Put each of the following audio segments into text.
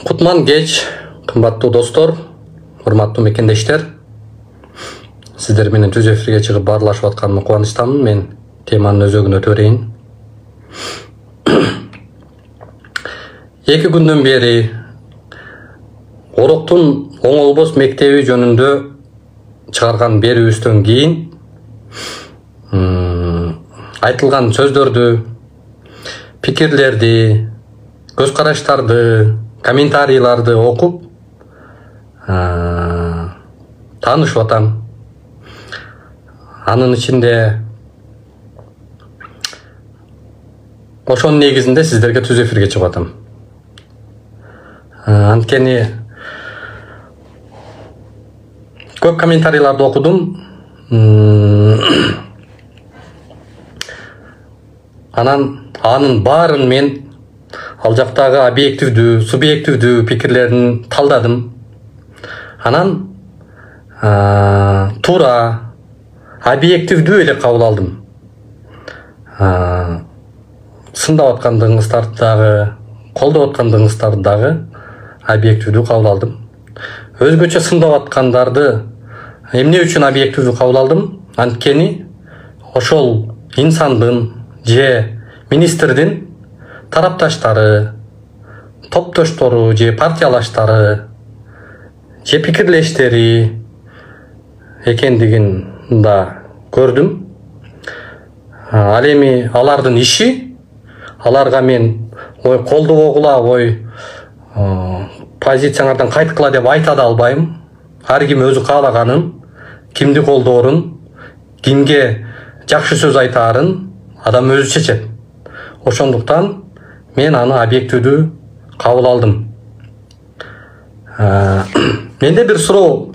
Кутман кеч, кымбаттуу достор, урматтуу мекендештер. Сиздер менен түз эфирге чыгып баарлашып атканыма кубанычтамын. Мен теманын өзөгүнө өтө берейин. 2 күндөн бери Ороктун Оңолбос мектеби жөнүндө чыгарган берүүбүздөн кийин айтылган сөздөрдү, пикирлерди, көз караштарды, комментарийларды окуп таанышып атам. Анын ичинде ошонун негизинде сиздерге түз эфирге чыгып атам. Анткени көп комментарийларды окудум. Анын баарын мен ал жактагы объективдүү, субъективдүү пикирлерин талдадым. Анан туура объективдүү эле кабыл алдым. Сындап аткандыгыңыздарды дагы, колдоп аткандыгыңыздарды дагы объективдүү кабыл алдым. Өзгөчө сындап аткандарды эмне үчүн объективдүү кабыл алдым? Анткени ошол инсандын же министрдин тарапташтары, топтоштору же партиялаштары же пикирлештери экендигин да көрдүм. Ал эми алардын иши, аларга мен ой колдобогула, ой позициялардан кайткыла деп айта да албайм. Ар ким өзү каалаганын, кимди колдоорун, кимге жакшы сөз айтаарын адам өзү чечет. Ошондуктан мен аны объективдүү кабыл алдым. Менде бир суроо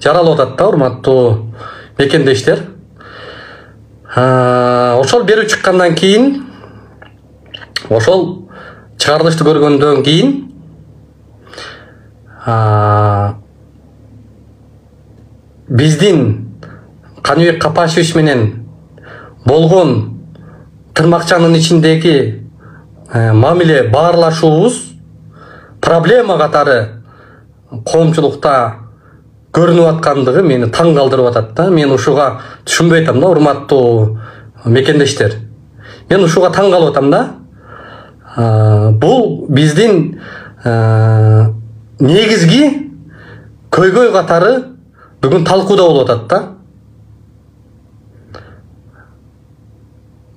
жаралып атат да, урматтуу мекендештер. Ошол берүү чыккандан кийин, ошол чыгарылышты көргөндөн кийин биздин Каныбек Капашевич менен болгон тырмакчанын ичиндеги мамиле баарлашуубуз проблема катары коомчулукта көрүнүп аткандыгы мени таң калтырып атат да. Мен ушуга түшүнбөй атам да, урматтуу мекендештер. Мен ушуга таң калып атам да. Бул биздин негизги көйгөй катары бүгүн талкууда болуп атат да.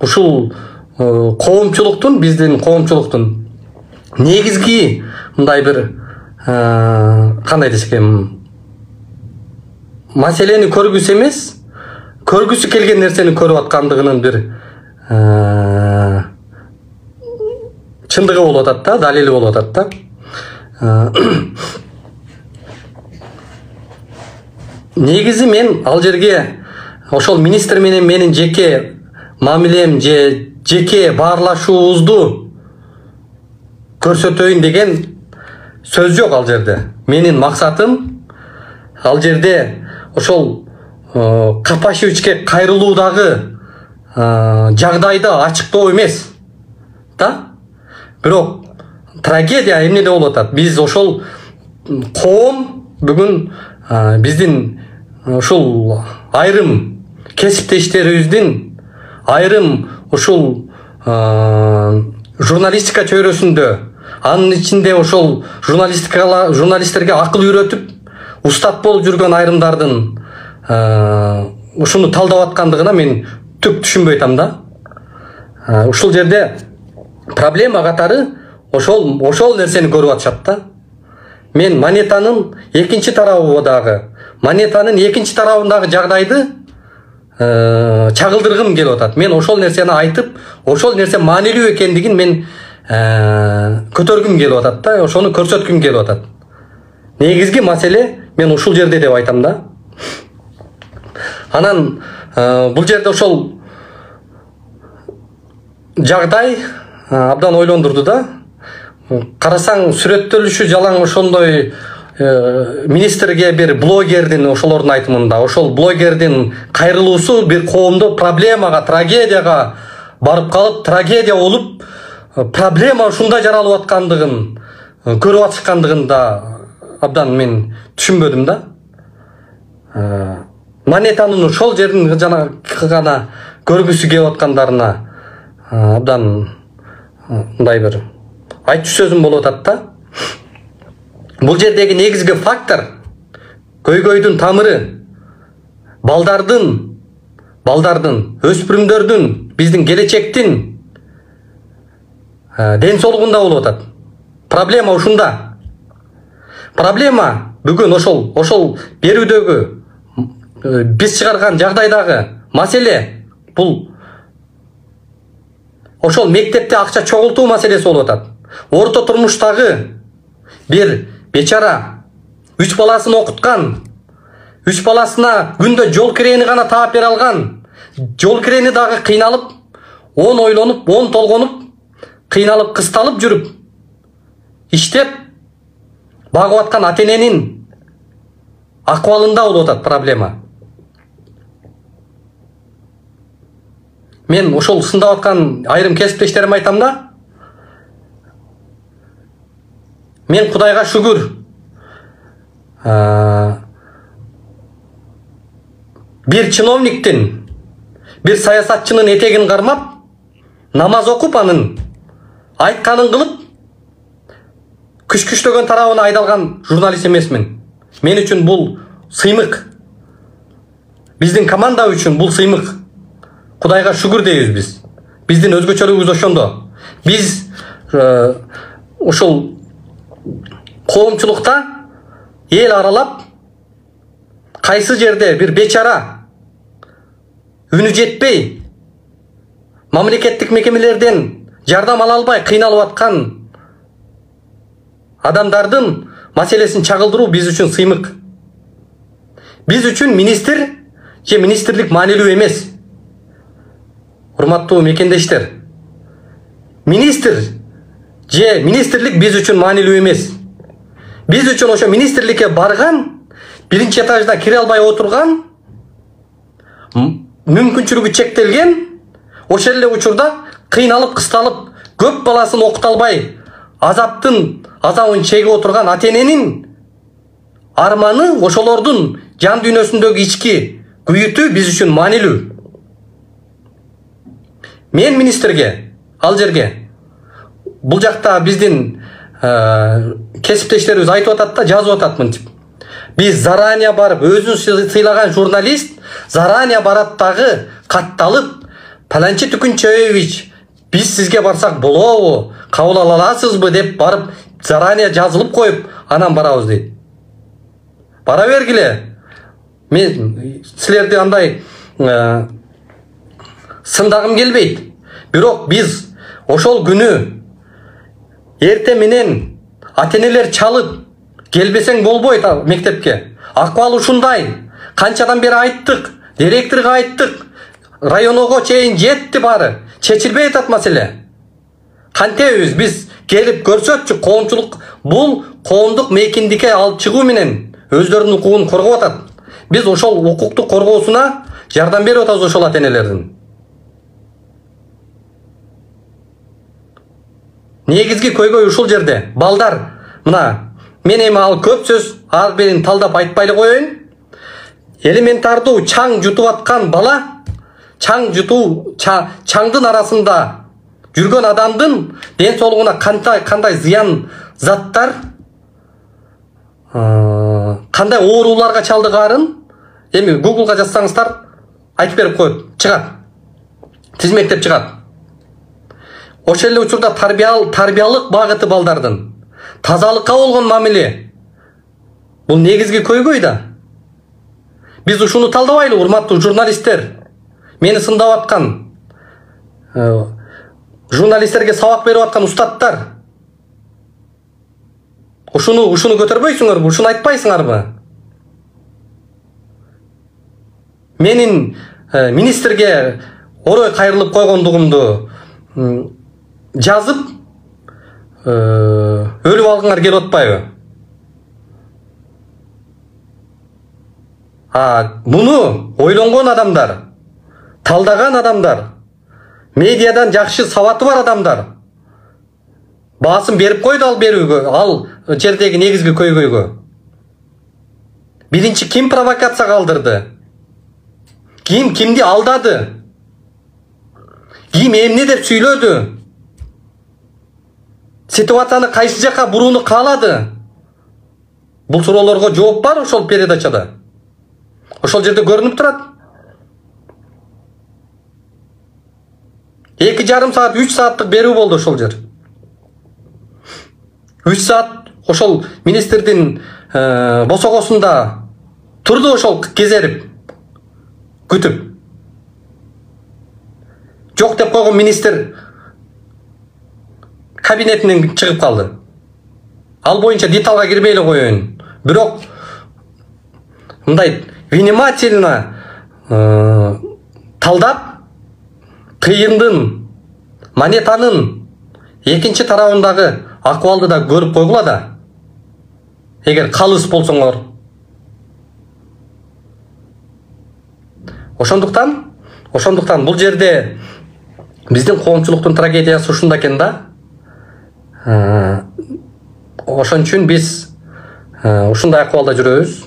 Ушул коомчулуктун, биздин коомчулуктун негизги мындай бир кандай десем, маселени көргүсү эмес, көргүсү келген нерсени көрүп аткандыгынын бир чындыгы болуп атат да, далили болуп атат да. Негизи мен ал жерге ошол министр менен менин жеке мамилем же жеке баарлашуубузду көрсөтөйүн деген сөз жок ал жерде. Менин максатым ал жерде ошол Капашевичке кайрылуудагы жагдайды ачыктоо эмес да. Бирок трагедия эмнеде болуп атат? Биз ошол коом бүгүн биздин ушул айрым кесиптештерибиздин, айрым ушул журналистика чөйрөсүндө, анын ичинде ошол журналисттерге акыл үйрөтүп, устат болуп жүргөн айрымдардын ушуну талдап аткандыгына мен түк түшүнбөй атам да. Ушул жерде проблема катары ошол нерсени көрүп атышат да. Мен монетанын экинчи тарабындагы жагдайды чагылдыргым келип атат. Мен ошол нерсени айтып, ошол нерсе маанилүү экендигин мен көтөргүм келип атат да, ошону көрсөткүм келип атат. Негизги маселе мен ушул жерде деп айтам да. Анан бул жерде ошол жагдай абдан ойлондурду да. Карасаң сүрөттөлүшү жалаң ошондой министрге бир блогердин, ошолордун айтымында, ошол блогердин кайрылуусу бир коомдо проблемага, трагедияга барып калып, трагедия болуп, проблема ушундай жаралып аткандыгын көрүп атышкандыгын да абдан мен түшүнбөдүм да. Монетанын ошол жерин гана көргүсү келип аткандарына абдан мындай бир айтчу сөзүм болуп атат да. Бул жердеги негизги фактор көйгөйдүн тамыры балдардын, өспүрүмдөрдүн, биздин келечектин ден соолугунда болуп атат. Проблема ушунда. Проблема бүгүн ошол берүүдөгү биз чыгарган жагдайдагы маселе бул ошол мектепте акча чогултуу маселеси болуп атат. Орто турмуштагы бир бечара 3 баласын окуткан, 3 баласына күндө жол кирени гана таап бере алган, жол кирени дагы кыйналып, 10 ойлонуп, 10 толгонуп, кыйналып, кысталып жүрүп, иштеп багып аткан ата-эненин акыбалында болуп атат проблема. Мен ошол сындап аткан айрым кесиптештериме айтам да. Мен Кудайга шүгүр. Бир чиновниктин, бир саясатчынын этегин кармап, намаз окуп, анын айтканын кылып, күч-күчтөгөн тарабына айдалган журналист эмесмин. Мен үчүн бул сыймык. Биздин команда үчүн бул сыймык. Кудайга шүгүр дейбиз биз. Биздин өзгөчөлүгүбүз ошондо. Биз ошол коомчулукта эл аралап, кайсы жерде бир бечара үнү жетпей, мамлекеттик мекемелерден жардам ала албай кыйналып аткан адамдардын маселесин чагылдыруу биз үчүн сыймык. Биз үчүн министр же министрлик маанилүү эмес. Урматтуу мекендештер, министр же министрлик биз үчүн маанилүү эмес. Биз үчүн ошо министрликке барган, биринчи этажда кире албай отурган, мүмкүнчүлүгү чектелген, ошол эле учурда кыйналып, кысталып, көп баласын окута албай, азабын чегип отурган ата-эненин арманы, ошолордун жан дүйнөсүндөгү ички күйүтү биз үчүн маанилүү. Мен министрге, ал жерге, бул жакта биздин кесиптештерибиз айтып атат да, жазып атат мынтип. Биз заранее барып, өзүн сыйлаган журналист заранее барат дагы катталып, Паланчи Түкүнчөевич, биз сизге барсак болобу, кабыл ала аласызбы деп барып заранее жазылып коюп, анан барабыз дейт. Бара бергиле. Мен силерди андай сындагым келбейт. Бирок биз ошол күнү эрте менен ата-энелер чалып келбесең болбойт мектепке. Акыбал ушундай. Канчадан бери айттык, директорго айттык, районго чейин жетти бары. Чечилбей атат маселе. Кантебиз биз келип көрсөтчү, коомчулук бул коомдук мейкиндикке алып чыгуу менен өздөрүнүн укугун коргоп атат. Биз ошол укукту коргоосуна жардам берип атабыз ошол ата-энелердин. Негизги көйгөй ушул жерде. Балдар, мына, мен эми ал көп сөз, ал берин талдап айтпай эле коеюн. Элементардуу чаң жутуп аткан бала, чаңдын арасында жүргөн адамдын ден соолугуна кандай зыян заттар, кандай ооруларга чалдыгаарын эми Google'га жазсаңыздар айтып берип коет, чыгат. Тизмектеп чыгат. Ошол эле учурда тарбиялык багыты балдардын, тазалыкка болгон мамиле. Бул негизги көйгөй да. Биз ушуну талдабайлы, урматтуу журналисттер. Мени сындап аткан журналисттерге сабак берип аткан устаттар. Ушуну көтөрбөйсүңөрбү? Ушуну айтпайсыңарбы? Менин министрге орой кайрылып койгондугумду жазып өлүп алгыңар келип атпайбы? Муну ойлонгон адамдар, талдаган адамдар, медиадан жакшы сабаты бар адамдар Басым беріп қойды ал берүүгө, ал жердегі негизги көйгөйгө. Биринчи ким провокация калдырды? Ким кимди алдады? Ким эмне деп сүйлөдү? Ситуацияны кайсы жака бурууну каалады? Бул суроолорго жооп бар ошол передачада. Ошол жерде көрүнүп турат. 2,5 саат, 3 сааттык берүү болду ошол жер. 3 саат ошол министрдин босогосунда турду ошол кезерип, күтүп. Жок деп койгон министр кабинетинен чыгып калды. Ал боюнча деталга кирбей эле коеюн. Бирок мындай внимательно талдап, кыйындын, монетанын экинчи тарабындагы акыбалды да көрүп койгула да. Эгер калыс болсоңор. Ошондуктан бул жерде биздин коомчулуктун трагедиясы ушунда экен да. Ошон үчүн биз ушундай акыбалда жүрөбүз.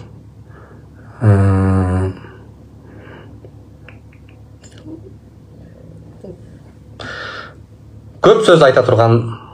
Көп сөз айта турган.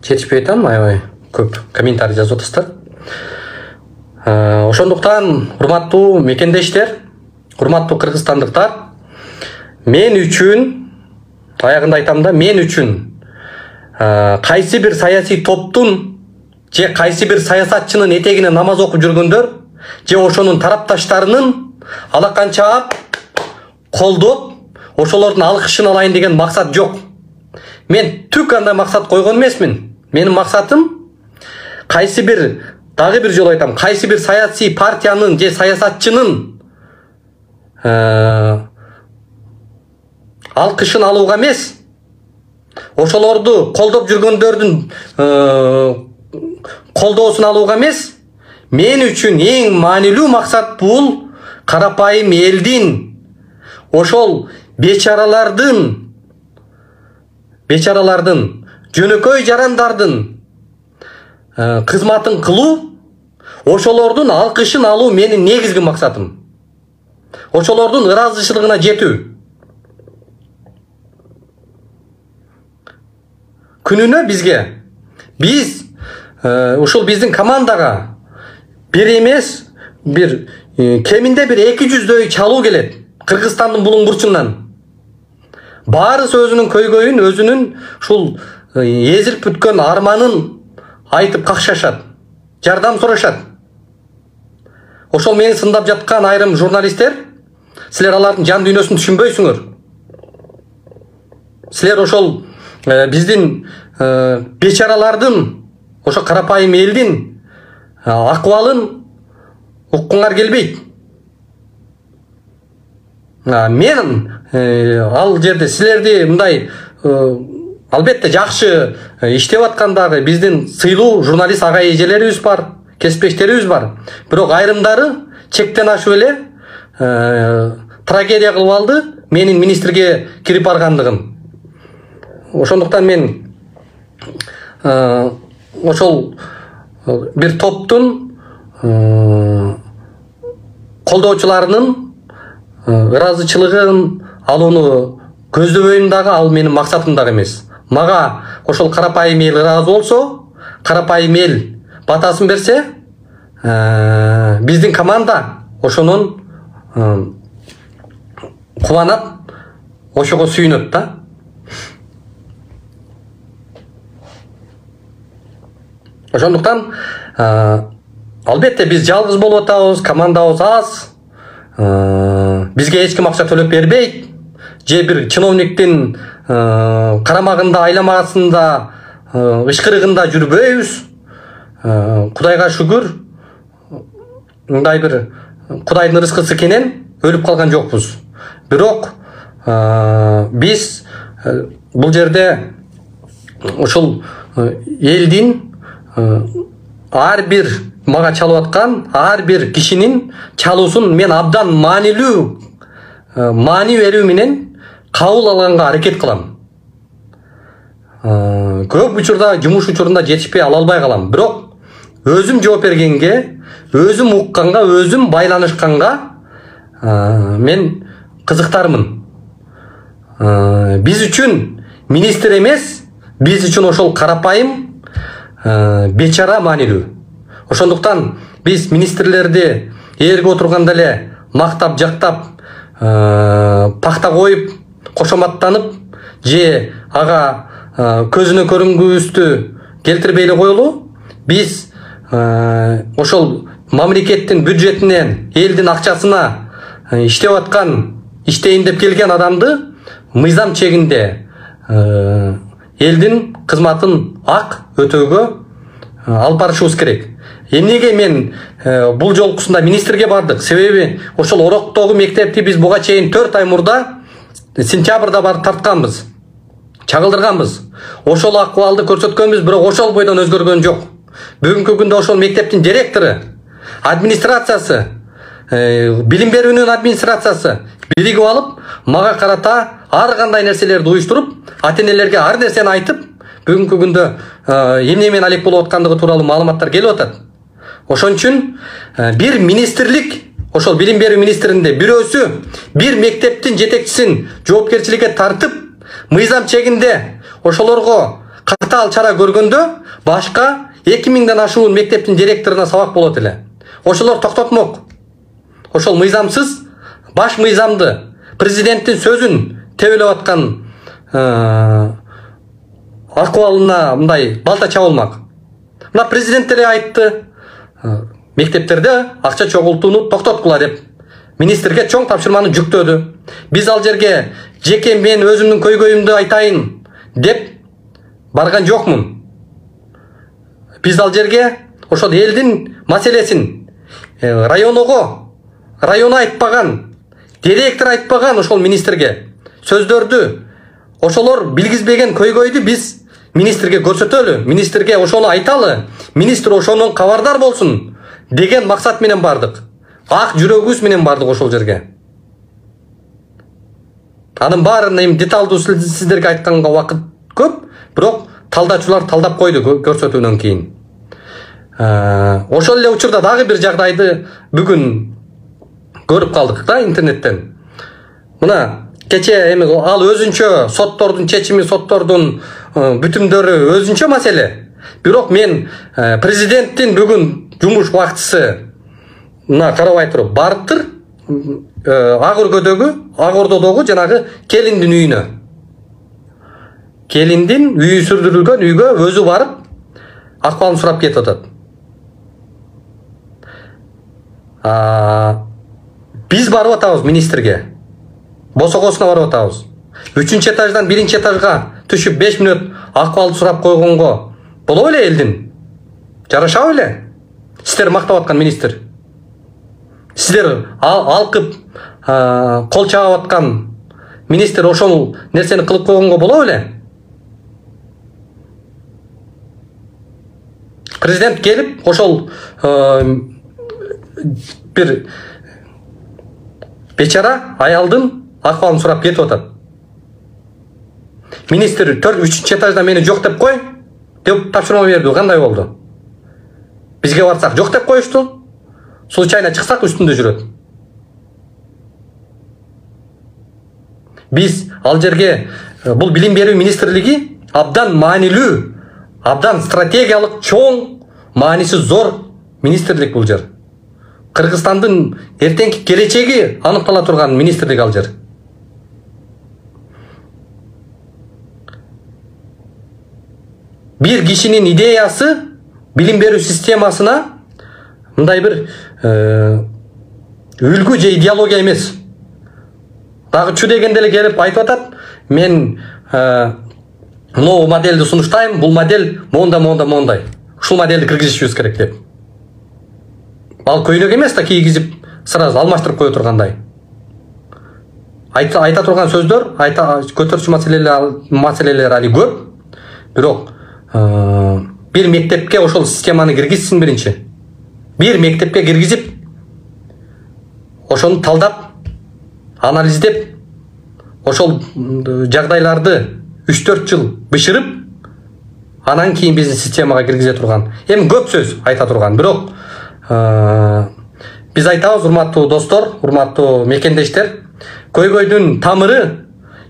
Жетишпей атам, аябай көп комментарий жазып атасыздар. Ошондуктан урматтуу мекендештер, урматтуу кыргызстандыктар, мен үчүн, аягында айтам да, мен үчүн кайсы бир саясий топтун же кайсы бир саясатчынын этегине намаз окуп жүргөндөр же ошонун тарапташтарынын алаканча колдоп, ошолордун алкышын алайын деген максат жок. Мен түк андай максат койгон эмесмин. Менин максатым кайсы бир, дагы бир жолу айтам, кайсы бир саясий партиянын же саясатчынын алкышын алууга эмес, ошолорду колдоп жүргөндөрдүн колдоосун алууга эмес. Мен үчүн эң маанилүү максат бул карапайым элдин, ошол бечаралардын, жөнөкөй жарандардын кызматын кылуу, ошолордун алкышын алуу менин негизги максатым. Ошолордун ыраазычылыгына жетүү. Күнүнө биз ушул биздин командага бир эмес, бир кеминде бир 200дөй чалуу келет Кыргызстандын булуң бурчунан. Баарысы өзүнүн көйгөйүн, өзүнүн ушул эзилип бүткөн арманын айтып какшашат, жардам сурашат. Ошол мени сындап жаткан айрым журналисттер, силер алардын жан дүйнөсүн түшүнбөйсүңөр. Силер ошол биздин бечаралардын, ошо карапайым элдин акыбалын уккуңар келбейт. Мен ал жерде силерди мындай албетте жакшы иштеп аткандагы биздин сыйлуу журналист ага эжелерибиз бар, кесиптештерибиз бар. Бирок айрымдары чектен ашып эле трагедия кылып алды менин министрге кирип баргандыгым. Ошондуктан мен ошол бир топтун колдоочуларынын ыраазычылыгын алууну көздөбөйм дагы, ал менин максатым дагы эмес. Мага ошол карапайым эл ыраазы болсо, карапайым эл батасын берсе, биздин команда ошонун кубанат, ошого сүйүнөт да. Ошондуктан Албетте биз жалгыз болуп атабыз, командабыз аз. Бизге эч ким акча төлөп бербейт. Же бир чиновниктин карамагында, айламасында, ышкырыгында жүрбөйбүз. Кудайга шүгүр, мындай бир Кудайдын рызкысы кенен өлүп калган жокпуз. Бирок биз бул жерде ошол элдин ар бир мага чалып аткан ар бир кишинин чалуусун мен абдан маанилүү маани берүү менен кабыл алганга аракет кылам. Көп учурда жумуш учурунда жетишпей ала албай калам. Бирок өзүм жооп бергенге, өзүм укканга, өзүм байланышканга мен кызыктармын. Биз үчүн министр эмес, биз үчүн ошол карапайым бечара маанилүү. Ошондуктан биз министрлерди ээрге отурганда эле мактап, жактап, пакта коюп, кошоматтанып, же ага көзүнө көрүнгүбүздү келтирбей эле коелу. Биз ошол мамлекеттин бюджетинен, элдин акчасына иштеп аткан, иштейин деп келген адамды мыйзам чегинде элдин кызматын ак өтөөгө алып барышыбыз керек. Эмнеге мен бул жолкусунда министрге бардык? Себеби ошол Ороктогу мектепти биз буга чейин 4 ай мурда сентябрда барып тартканбыз, чагылдырганбыз. Ошол акыбалды көрсөткөнбүз, бирок ошол бойдон өзгөргөн жок. Бүгүнкү күндө ошол мектептин директору, администрациясы, билим берүүнүн администрациясы биригип алып, мага карата ар кандай нерселерди уюштуруп, ата-энелерге ар нерсени айтып, бүгүнкү күндө эмне менен алек болуп аткандыгы тууралуу маалыматтар келип атат. Ошон үчүн бир министрлик, ошол билим берүү министринде бирөөсү бир мектептин жетекчисин жоопкерчиликке тартып, мыйзам чегинде ошолорго катаал чара көргөндө башка 2000ден ашуун мектептин директоруна сабак болот эле. Ошолор токтотмок. Ошол мыйзамсыз, баш мыйзамды, президенттин сөзүн тебелеп аткан акыбалына мындай балта чабылмак. Мына президент деле айтты, мектептерде акча чогултууну токтоткула деп министрге чоң тапшырманы жүктөдү. Биз ал жерге жеке мен өзүмдүн көйгөйүмдү айтайын деп барган жокмун. Биз ал жерге ошол элдин маселесин району айтпаган, директор айтпаган ошол министрге сөздөрдү, ошолор билгизбеген көйгөйдү биз министрге көрсөтөлү, министрге ошону айталы, министр ошонун кабардар болсун деген максат менен бардык. Ак жүрөгүбүз менен бардык ошол жерге. Анын баарын эми деталдуу сиздерге айтканга убакыт көп, бирок талдачулар талдап койду көрсөтүүнөн кийин. Ошол эле учурда дагы бир жагдайды бүгүн көрүп калдык да интернеттен. Мына кече эми ал өзүнчө соттордун чечими, соттордун бүтүмдөрү өзүнчө маселе. Бирок мен президенттин бүгүн жумуш убактысына карабай туруп барыптыр Ак Ордодогу жанагы келиндин үйүнө. Келиндин үйү сүрдүрүлгөн үйгө өзү барып акыбалын сурап кетип атат. Биз барып атабыз министрге. Босогосуна барып атабыз. 3-чү этаждан 1-чи этажга түшүп 5 мүнөт акыбалды сурап койгонго боло эле элдин. Жарашабы эле? Сиздер мактап аткан министр. Сиздер алкып кол чаап аткан министр ошол нерсени кылып койгонго боло эле? Президент келип ошол бир бечара аялдын акыбалын сурап кетип атат. Министр 3-чү этажда мени жок деп кой деп тапшырма берди. Кандай болду? Бизге барсак жок деп коюшту. Случайно чыксак үстүндө жүрөт. Биз ал жерге бул билим берүү министрлиги абдан маанилүү, абдан стратегиялык чоң, мааниси зор министрлик бул жер. Кыргызстандын эртеңки келечеги аныктала турган министрлик ал жер. Бир кишинин идеясы билим берүү системасына мындай бир үлгү же идеология эмес. Дагы чү дегенде эле келип айтып атат, мен мынау модельди сунуштайм, бул модель мондай. Ушул модельди киргизишибиз керек деп. Ал көйнөк эмес да кийгизип сразу алмаштырып кое тургандай. Айта турган сөздөр, көтөрчү маселелер али көп. Бирок бир мектепке ошол системаны киргизсин биринчи. Бир мектепке киргизип, ошону талдап, анализдеп, ошол жагдайларды 3-4 жыл бышырып, анан кийин биздин системага киргизе турган. Эми көп сөз айта турган, бирок биз айтабыз, урматтуу достор, урматтуу мекендештер, көйгөйдүн тамыры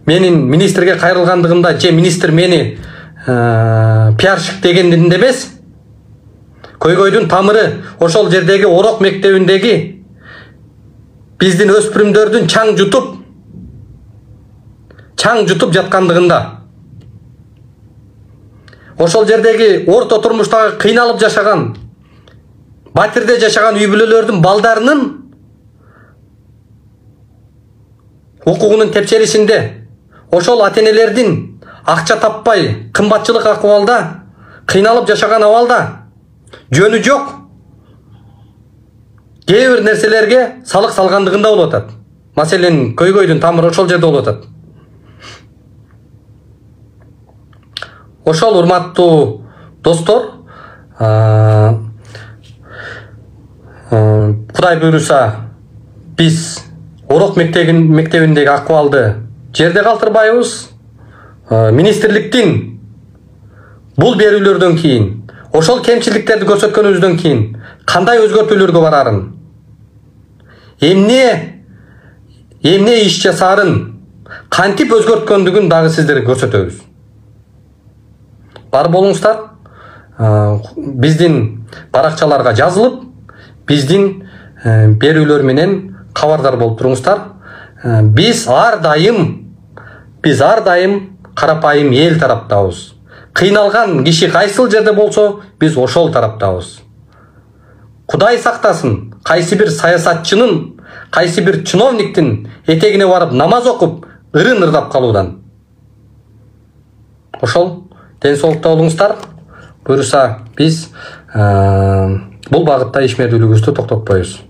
менин министрге кайрылгандыгымда же министр мени пиарщик дегендинде эмес. Көйгөйдүн тамыры ошол жердеги Орок мектебиндеги биздин өспүрүмдөрдүн чаң жутуп жаткандыгында. Ошол жердеги орто турмуштагы кыйналып жашаган, батирде жашаган үй бүлөлөрдүн балдарынын укугунун тепчелишинде, ошол ата-энелердин акча таппай, кымбатчылык акыбалда, кыйналып жашаган абалда жөнү жок кээ бир нерселерге салык салгандыгында болуп атат. Маселен, көйгөйдүн тамыры ошол жерде болуп атат. Ошол, урматтуу достор, Кудай буйруса, биз Орок мектебиндеги акыбалды жерде калтырбайбыз. Министрликтин бул берүүлөрдөн кийин, ошол кемчиликтерди көрсөткөнүбүздөн кийин кандай өзгөртүүлөргө барарын, эмне иш жасаарын, кантип өзгөрткөндүгүн дагы сиздерге көрсөтөбүз. Бар болуңуздар, биздин баракчаларга жазылып, биздин берүүлөр менен кабардар болуп туруңуздар. Биз ар дайым карапайым эл тараптабыз. Кыйналган киши кайсыл жерде болсо, биз ошол тараптабыз. Кудай сактасын, кайсы бир саясатчынын, кайсы бир чиновниктин этегине барып намаз окуп, ырын ырдап калуудан. Ошол, ден соолукта болуңуздар. Буюрса, биз бул багытта ишмердүүлүгүбүздү токтотпойбуз.